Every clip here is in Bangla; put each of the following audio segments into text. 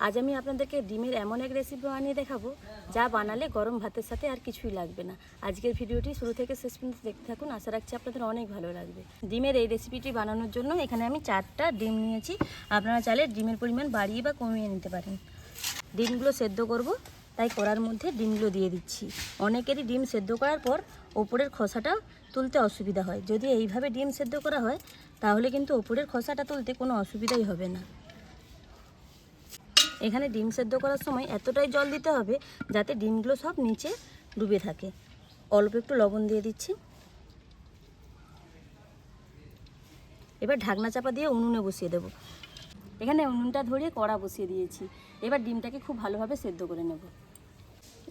আজ আমি আপনাদেরকে ডিমের এমন এক রেসিপি বানিয়ে দেখাবো যা বানালে গরম ভাতের সাথে আর কিছুই লাগবে না। আজকের ভিডিওটি শুরু থেকে শেষ পর্যন্ত দেখতে থাকুন, আশা রাখছি আপনাদের অনেক ভালো লাগবে। ডিমের এই রেসিপিটি বানানোর জন্য এখানে আমি 4টা ডিম নিয়েছি। আপনারা চাইলে ডিমের পরিমাণ বাড়িয়ে বা কমিয়ে নিতে পারেন। ডিমগুলো সেদ্ধ করব, তাই কড়ার মধ্যে ডিমগুলো দিয়ে দিচ্ছি। অনেকেরই ডিম সেদ্ধ করার পর ওপরের খোসাটা তুলতে অসুবিধা হয়। যদি এইভাবে ডিম সেদ্ধ করা হয় তাহলে কিন্তু ওপরের খোসাটা তুলতে কোনো অসুবিধাই হবে না। এখানে ডিম সেদ্ধ করার সময় এতটাই জল দিতে হবে যাতে ডিমগুলো সব নিচে ডুবে থাকে। অল্প একটু লবণ দিয়ে দিচ্ছি। এবার ঢাকনা চাপা দিয়ে উনুনে বসিয়ে দেব। এখানে উনুনটা ধরিয়ে কড়া বসিয়ে দিয়েছি। এবার ডিমটাকে খুব ভালোভাবে সেদ্ধ করে নেব।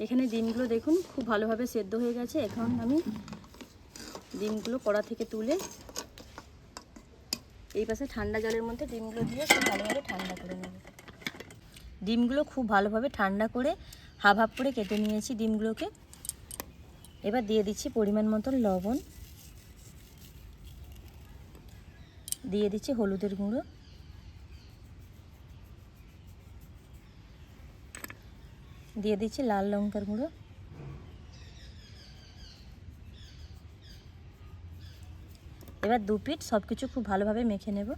এখানে ডিমগুলো দেখুন খুব ভালোভাবে সেদ্ধ হয়ে গেছে। এখন আমি ডিমগুলো কড়া থেকে তুলে এই পাশে ঠান্ডা জলের মধ্যে ডিমগুলো দিয়ে খুব ভালোভাবে ঠান্ডা করে নেব। ডিমগুলো খুব ভালোভাবে ঠান্ডা করে হাফ হাফ করে কেটে নিয়েছি ডিমগুলোকে। এবার দিয়ে দিচ্ছি পরিমাণ মতন লবণ, দিয়ে দিচ্ছি হলুদের গুঁড়ো, দিয়ে দিচ্ছি লাল লঙ্কার গুঁড়ো, এবার 2 পিঠ সব কিছু খুব ভালোভাবে মেখে নেব।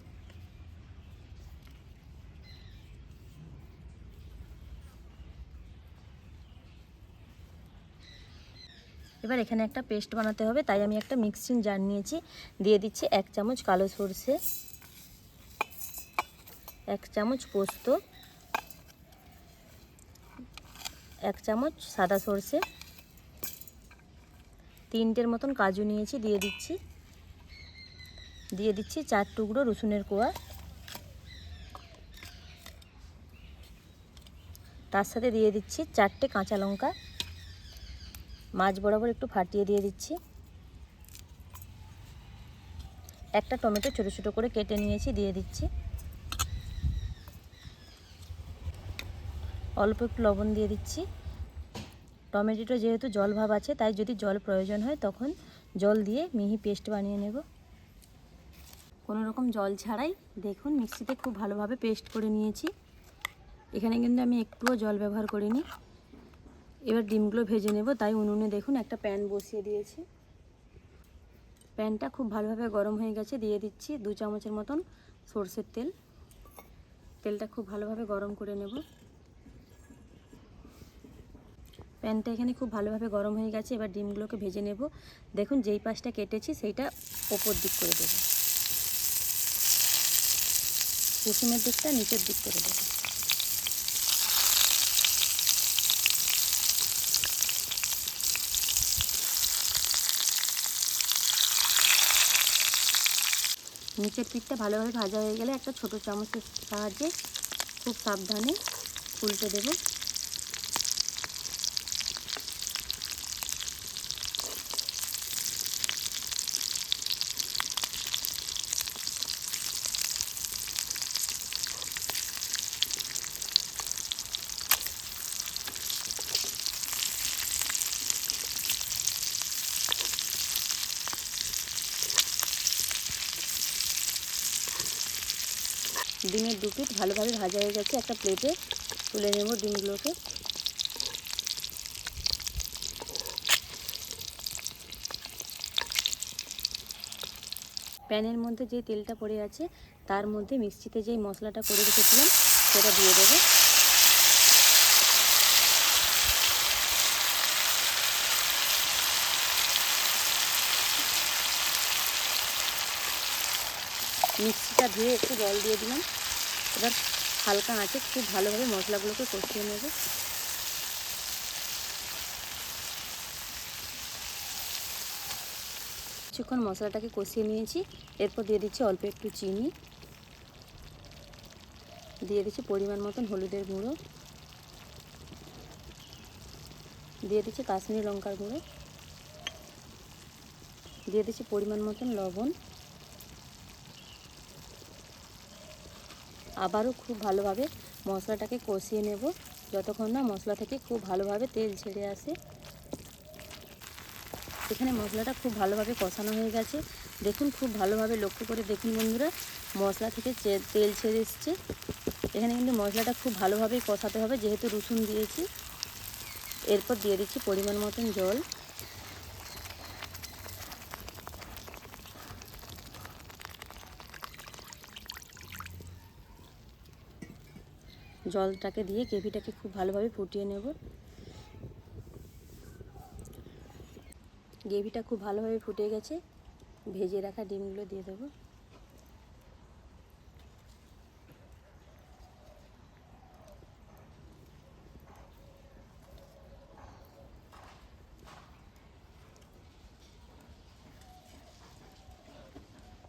এবার এখানে একটা পেস্ট বানাতে হবে, তাই আমি একটা মিক্সিং জার নিয়েছি। দিয়ে দিচ্ছি 1 চামচ কালো সরষে, 1 চামচ পোস্ত, 1 চামচ সাদা সরষে, 3টের মতন কাজু নিয়েছি দিয়ে দিচ্ছি। দিয়ে দিচ্ছি 4 টুকরো রসুনের কোয়া, তার সাথে দিয়ে দিচ্ছি 4টে কাঁচা লঙ্কা মাঝ বরাবর একটু ফাটিয়ে দিয়ে দিচ্ছি। একটা টমেটো ছোটো ছোটো করে কেটে নিয়েছি দিয়ে দিচ্ছি। অল্প একটু লবণ দিয়ে দিচ্ছি। টমেটোটা যেহেতু জল ভাব আছে, তাই যদি জল প্রয়োজন হয় তখন জল দিয়ে মিহি পেস্ট বানিয়ে নেব। কোনো রকম জল ছাড়াই দেখুন মিক্সিতে খুব ভালোভাবে পেস্ট করে নিয়েছি। এখানে কিন্তু আমি একটুও জল ব্যবহার করিনি। এবার ডিমগুলো ভেজে নেব, তাই উনুনে দেখুন একটা প্যান বসিয়ে দিয়েছি। প্যানটা খুব ভালোভাবে গরম হয়ে গেছে। দিয়ে দিচ্ছি 2 চামচের মতন সরষের তেল। তেলটা খুব ভালোভাবে গরম করে নেব। প্যানটা এখানে খুব ভালোভাবে গরম হয়ে গেছে। এবার ডিমগুলোকে ভেজে নেব। দেখুন যেই পাশটা কেটেছি সেইটা ওপর দিক করে দেব, কুসুমের দিকটা নিচের দিক করে দেব। নিচের পিঠটা ভালোভাবে ভাজা হয়ে গেলে একটা ছোট চামচের সাহায্যে খুব সাবধানে উল্টে দেব। ডিমের 2 পিঠ ভালোভাবে ভাজা হয়ে গেছে। একটা প্লেটে তুলে নেব ডিমগুলোকে। প্যানের মধ্যে যে তেলটা পড়ে আছে তার মধ্যে মিক্সিতে যেই মশলাটা করে রেখেছিলাম সেটা দিয়ে দেব। মিক্সিটা ধুয়ে একটু জল দিয়ে দিলাম। এবার হালকা আঁচে খুব ভালোভাবে মশলাগুলোকে কষিয়ে নেব। কিছুক্ষণ মশলাটাকে কষিয়ে নিয়েছি। এরপর দিয়ে দিচ্ছি অল্প একটু চিনি, দিয়ে দিচ্ছি পরিমাণ মতন হলুদের গুঁড়ো, দিয়ে দিচ্ছি কাশ্মীরি লঙ্কার গুঁড়ো, দিয়ে দিচ্ছি পরিমাণ মতন লবণ। আবারও খুব ভালোভাবে মশলাটাকে কষিয়ে নেব যতক্ষণ না মশলা থেকে খুব ভালোভাবে তেল ছেড়ে আসে। এখানে মশলাটা খুব ভালোভাবে কষানো হয়ে গেছে। দেখুন খুব ভালোভাবে লক্ষ্য করে দেখুন বন্ধুরা, মশলা থেকে তেল ছেড়ে এসছে। এখানে কিন্তু মশলাটা খুব ভালোভাবে কষাতে হবে, যেহেতু রসুন দিয়েছি। এরপর দিয়ে দিচ্ছি পরিমাণ মতন জল। জলটাকে দিয়ে গ্রেভিটাকে খুব ভালোভাবে ফুটিয়ে নেব। গ্রেভিটা খুব ভালোভাবে ফুটে গেছে, ভেজে রাখা ডিমগুলো দিয়ে দেবো।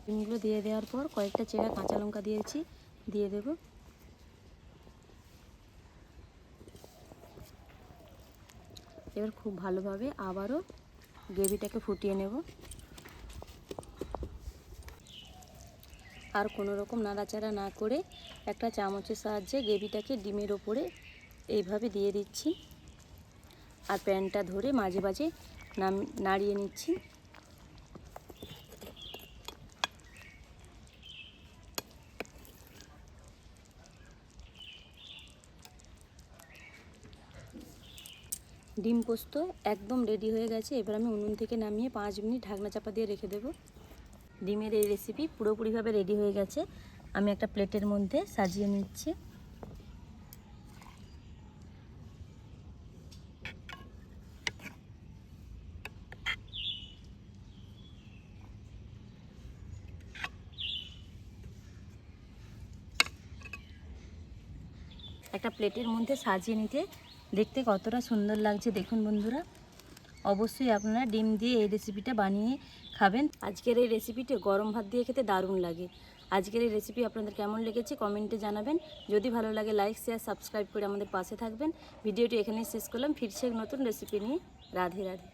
ডিমগুলো দিয়ে দেওয়ার পর কয়েকটা চেরা কাঁচা লঙ্কা দিয়েছি, দিয়ে দেব। এবার খুব ভালোভাবে আবারও গ্রেভিটাকে ফুটিয়ে নেব। আর কোনো রকম নাড়াচাড়া না করে একটা চামচের সাহায্যে গ্রেভিটাকে ডিমের ওপরে এইভাবে দিয়ে দিচ্ছি, আর প্যানটা ধরে মাঝে মাঝে নাড়িয়ে নিচ্ছি। ডিম পোস্ত একদম রেডি হয়ে গেছে। এবার আমি উনুন থেকে নামিয়ে 5 মিনিট ঢাকনা চাপা দিয়ে রেখে দেব। ডিমের এই রেসিপি পুরোপুরিভাবে রেডি হয়ে গেছে। আমি একটা প্লেটের মধ্যে সাজিয়ে নিচ্ছি। একটা প্লেটের মধ্যে সাজিয়ে নিতে দেখতে কতটা সুন্দর লাগছে দেখুন বন্ধুরা। অবশ্যই আপনারা ডিম দিয়ে এই রেসিপিটা বানিয়ে খাবেন। আজকের এই রেসিপিটা গরম ভাত দিয়ে খেতে দারুণ লাগে। আজকের এই রেসিপি আপনাদের কেমন লেগেছে কমেন্টে জানাবেন। যদি ভালো লাগে লাইক শেয়ার সাবস্ক্রাইব করে আমাদের পাশে থাকবেন। ভিডিওটি এখানেই শেষ করলাম, ফিরছে নতুন রেসিপি নিয়ে। রাধে রাধে।